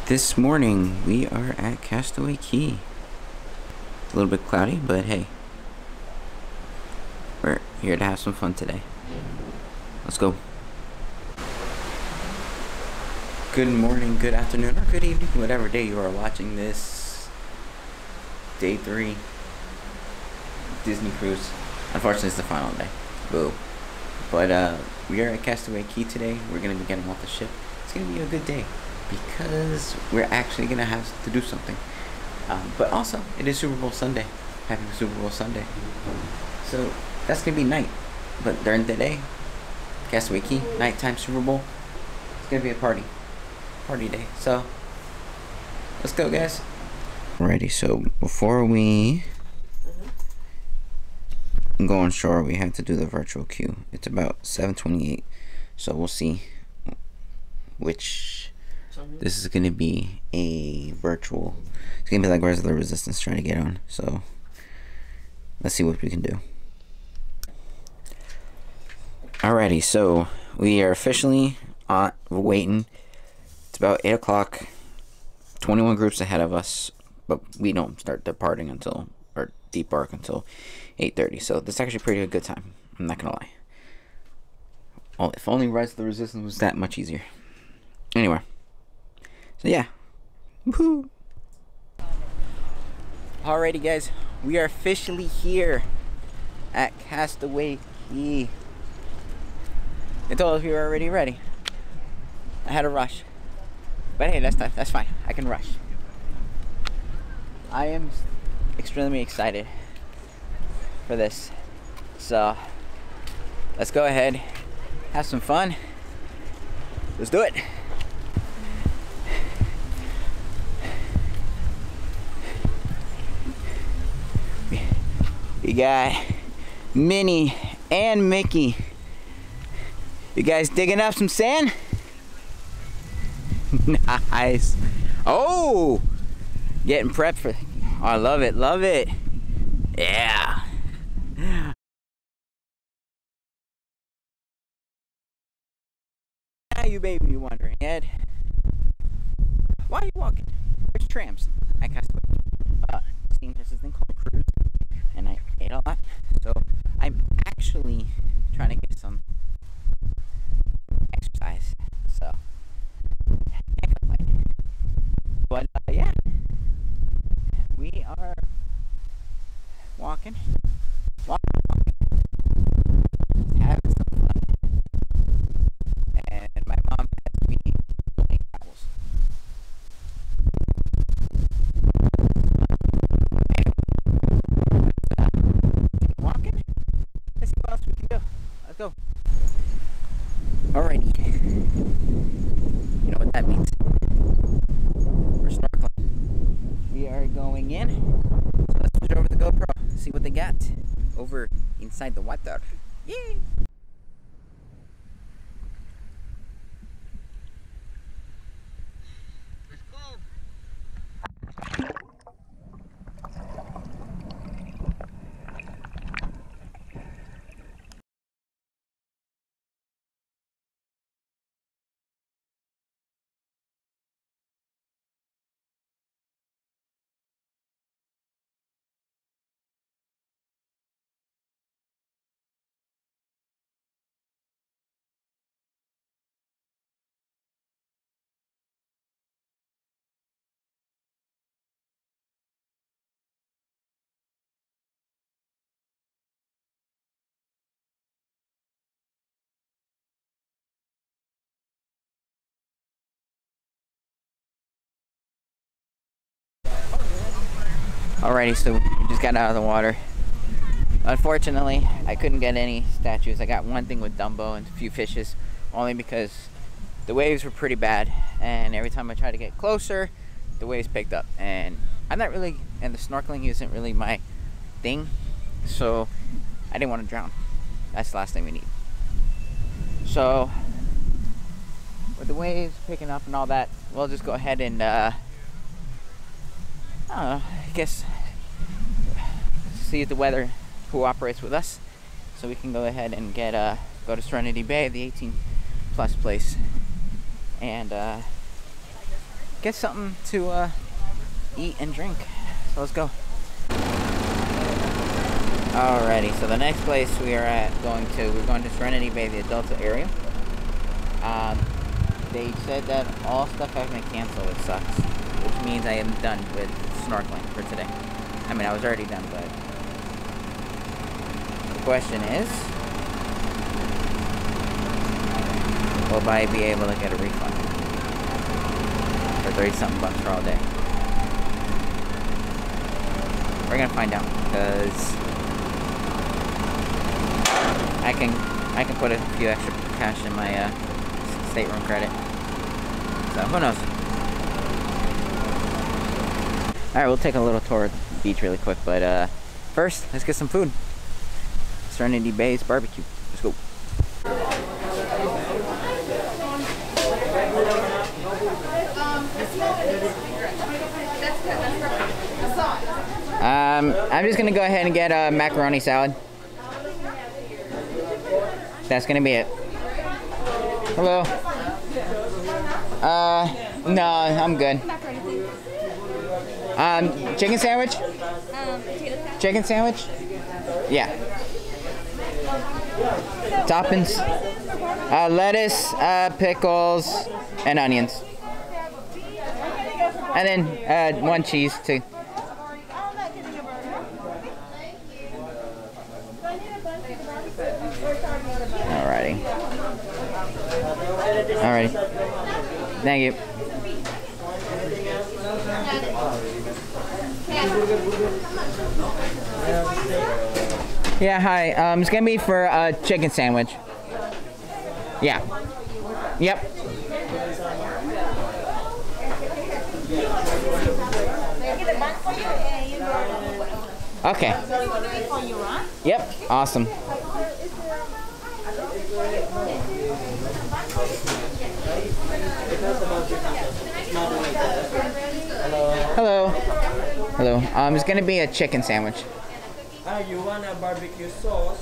This morning we are at Castaway Cay. It's a little bit cloudy, but hey, we're here to have some fun today. Let's go. Good morning, good afternoon, or good evening, whatever day you are watching this. Day 3 Disney cruise. Unfortunately, it's the final day. Boo. But we are at Castaway Cay today. We're gonna be getting off the ship. It's gonna be a good day because we're actually gonna have to do something. But also, it is Super Bowl Sunday. Happy Super Bowl Sunday. So that's gonna be night. But during the day, Castaway Cay, nighttime Super Bowl. It's gonna be a party day. So let's go, guys. Alrighty. So before we go on shore, we have to do the virtual queue. It's about 7:28. So we'll see which. This is gonna be a virtual. It's gonna be like Rise of the Resistance trying to get on. So let's see what we can do. Alrighty, so we are officially on. We're waiting. It's about 8 o'clock. 21 groups ahead of us, but we don't start departing until, or debark until 8:30. So this is actually pretty good time. I'm not gonna lie. Well, if only Rise of the Resistance was that much easier. Anyway. So yeah, woohoo! Alrighty, guys, we are officially here at Castaway Cay. I told us we were already ready. I had to rush, but hey, that's fine. I can rush. I am extremely excited for this. So let's go ahead, have some fun. Let's do it. We got Minnie and Mickey. You guys digging up some sand? Nice. Oh, getting prepped for. Oh, I love it, love it. Yeah. Now you baby be wondering, Ed, why are you walking? There's trams. I Castaway. Seeing there's this thing called cruise, and I ate a lot, so I'm actually trying to get some exercise. So can't complain. But yeah, we are walking, having some fun, and my mom has me playing towels. Walking. Let's see what else we can do. Let's go. Alrighty. You know what that means. We're snorkeling. We are going in. So let's switch over the GoPro. See what they got over inside the water. Yay! Alrighty, so we just got out of the water. Unfortunately, I couldn't get any statues. I got one thing with Dumbo and a few fishes, only because the waves were pretty bad, and every time I tried to get closer, the waves picked up. And I'm not really, and the snorkeling isn't really my thing, so I didn't want to drown. That's the last thing we need. So with the waves picking up and all that, we'll just go ahead and I don't know, I guess see if the weather cooperates with us, so we can go ahead and get go to Serenity Bay, the 18+ place, and get something to eat and drink. So let's go. Alrighty, so the next place we are going to Serenity Bay, the adults area. They said that all stuff has been canceled, which sucks. Which means I am done with snorkeling for today. I mean, I was already done, but the question is, will I be able to get a refund for 30-something bucks for all day? We're gonna find out, because I can put a few extra cash in my stateroom credit. So who knows? Alright, we'll take a little tour of the beach really quick, but first, let's get some food. Serenity Bay's barbecue. Let's go. I'm just gonna go ahead and get a macaroni salad. That's gonna be it. Hello. No, I'm good. Chicken sandwich? Chicken sandwich? Yeah. Toppings? Lettuce, pickles, and onions. And then one cheese too. Alrighty. Alrighty. Thank you. Yeah, hi. It's gonna be for a chicken sandwich. Yeah. Yep. Okay. Yep. Awesome. Hello. Hello. It's gonna be a chicken sandwich. You want a barbecue sauce,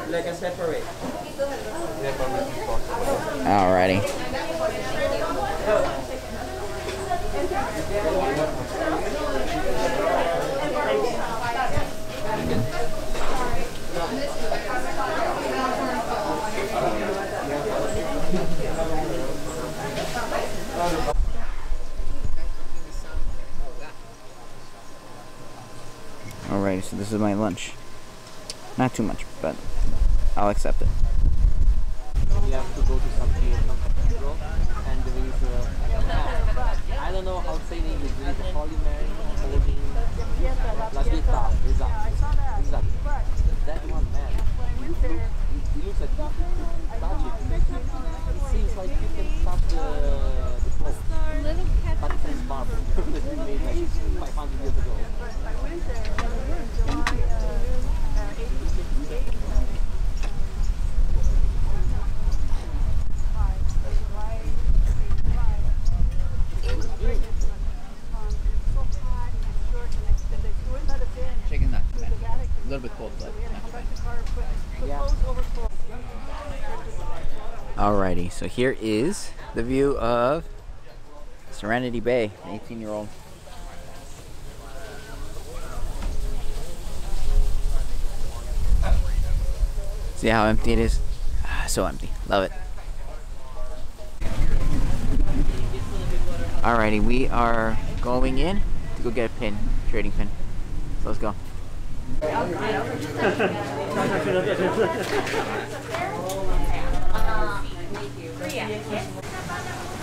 like a separate? Alrighty. Alright, so this is my lunch. Not too much, but I'll accept it. You have to go to some cathedral, and there is I don't know how to say in English, there is a Holy Mary holding La Pietà, exactly. That one, man, he looks like you can touch it. It seems like you can touch the cloth, but it's in marble. That we made like 500 years ago. Chicken not too bad. A little bit cold, but not too bad. Yeah. Alrighty, so here is the view of Serenity Bay, 18-year-old. See how empty it is? So empty. Love it. Alrighty, we are going in to go get a pin, trading pin. So let's go.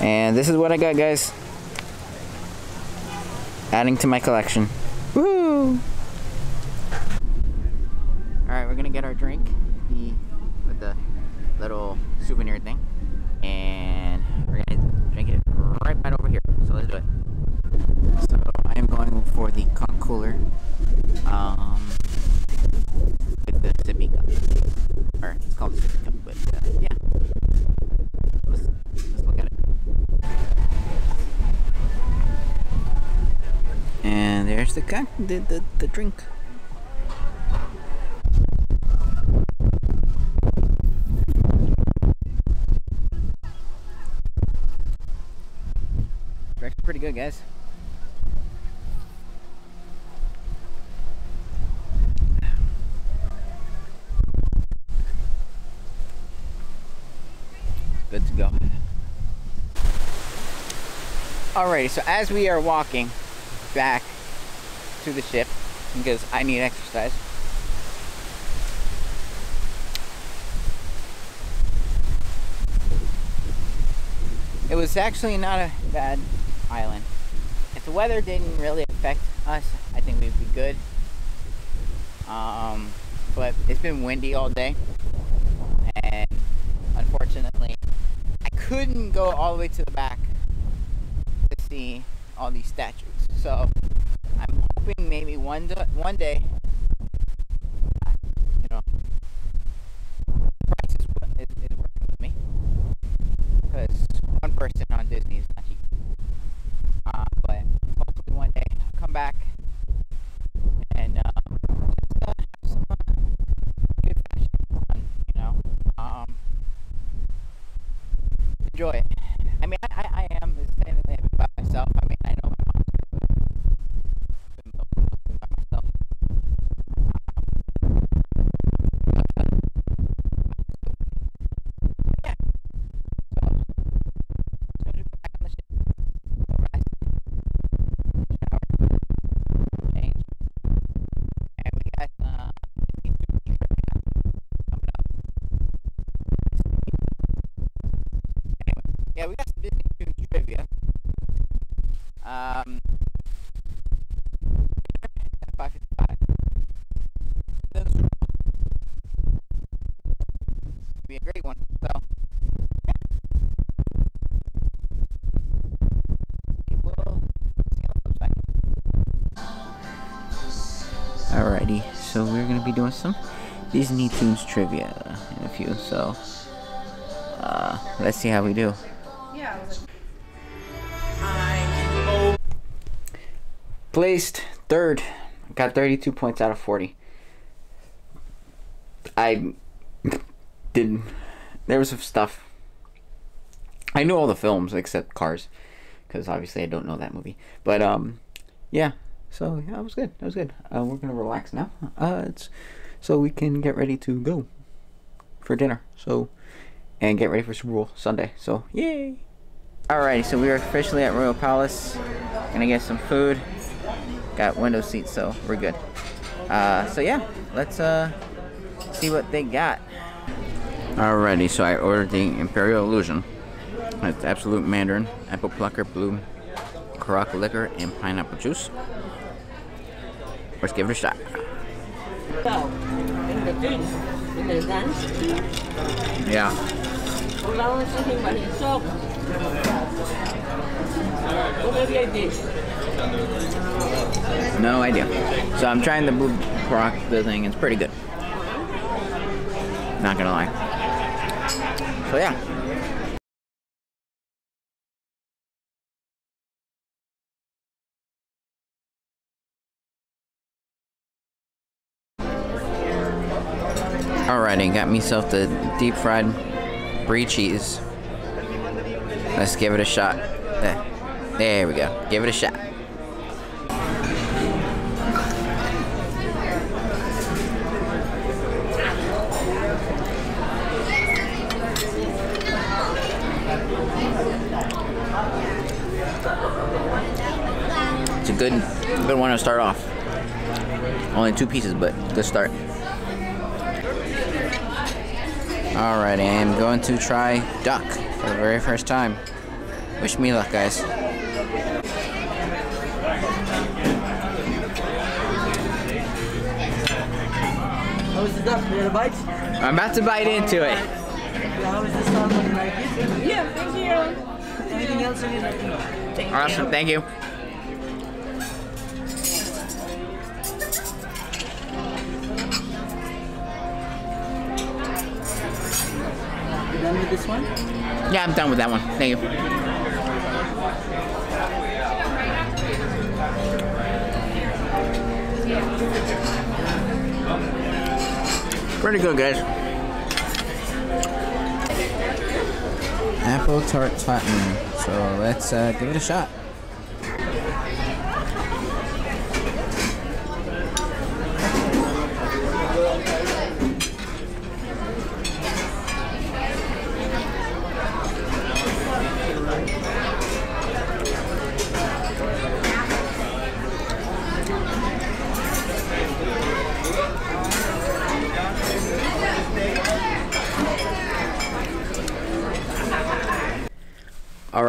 And this is what I got, guys. Adding to my collection. Woohoo! Alright, we're gonna get our drink with the little souvenir thing. And we're gonna drink it right over here. So let's do it. So I am going for the conch cooler with the sippy cup. Or it's called a sippy cup, but yeah. Let's look at it. And there's the drink. It's pretty good, guys. Good to go. Alrighty, so as we are walking back to the ship, because I need exercise, it was actually not a bad island. If the weather didn't really affect us, I think we'd be good. But it's been windy all day, and unfortunately I couldn't go all the way to the back to see all these statues. So I'm hoping maybe one day, you know, the price is working with me, because one person on Disney is not cheap. But hopefully one day I'll come back and just have some good fashion fun, you know. Enjoy it. I mean, I am technically by myself. I mean, I know my mom's been mostly by myself. Yeah. So, as soon as we go back on the ship, we'll rest, shower, change, and we got coming up. Anyway, yeah, we got some Disney Tunes trivia. 5:55. Then the Super Bowl. It'll be a great one. So, yeah. We will see on the flip side. Alrighty, so we're gonna be doing some Disney Tunes trivia in a few. So, let's see how we do. Placed third. Got 32 points out of 40. I didn't. There was some stuff. I knew all the films except Cars, because obviously I don't know that movie. But yeah. So yeah, it was good. It was good. We're gonna relax now. So we can get ready to go for dinner. So, and get ready for Super Bowl Sunday. So yay! Alrighty, so we are officially at Royal Palace. Gonna get some food. Got window seats, so we're good. So yeah, let's see what they got. Alrighty, so I ordered the Imperial Illusion. It's Absolute Mandarin, Apple Plucker, Blue, Caraca Liquor, and Pineapple Juice. Let's give it a shot. Yeah. No idea. So I'm trying the Blue Caraca thing. It's pretty good. Not gonna lie. So yeah. Alrighty, got myself the deep fried brie cheese. Let's give it a shot. There we go. Give it a shot. It's a good one to start off. Only 2 pieces, but good start. Alright, I am going to try duck for the very first time. Wish me luck, guys. How is the duck? You want a bite? I'm about to bite into it. How is the salmon? You like it? Yeah, thank you. Anything else you need? Awesome, thank you. You done with this one? Yeah, I'm done with that one. Thank you. Pretty good, guys. Apple tart platinum. So let's give it a shot.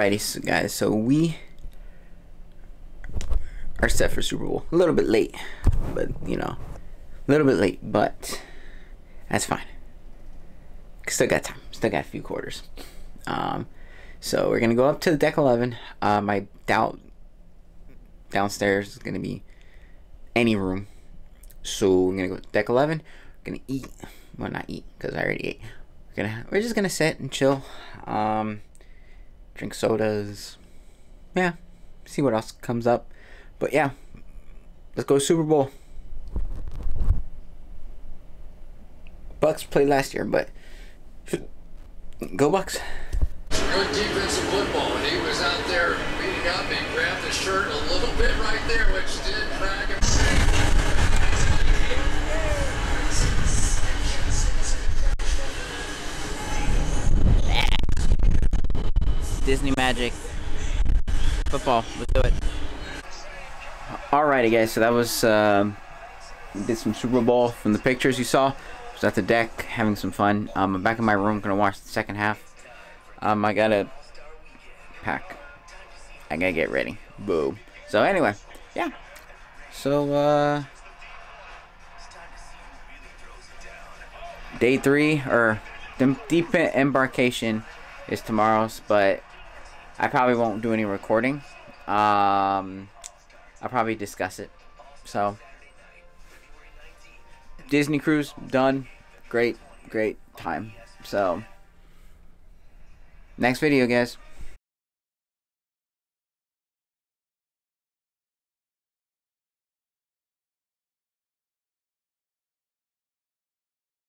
Alrighty, so guys, so we are set for Super Bowl. A little bit late, but you know, a little bit late, but that's fine. Still got time. Still got a few quarters. So we're gonna go up to deck 11. My downstairs is gonna be any room. So we're gonna go to deck 11. We're gonna eat. Well, not eat because I already ate. We're just gonna sit and chill. Drink sodas. Yeah. See what else comes up. But yeah, let's go Super Bowl. Bucks played last year, but go Bucks. Good defensive football, and he was out there beating up. He grabbed his shirt a little bit right there, which did crack him. Disney magic. Football. Let's do it. Alrighty, guys. So that was did some Super Bowl from the pictures you saw. Was at the deck having some fun. I'm back in my room gonna watch the second half. I gotta pack. I gotta get ready. Boo. So anyway, yeah. So day 3 or the deep embarkation is tomorrow's, but I probably won't do any recording. I'll probably discuss it. So Disney cruise done. Great time. So next video, guys.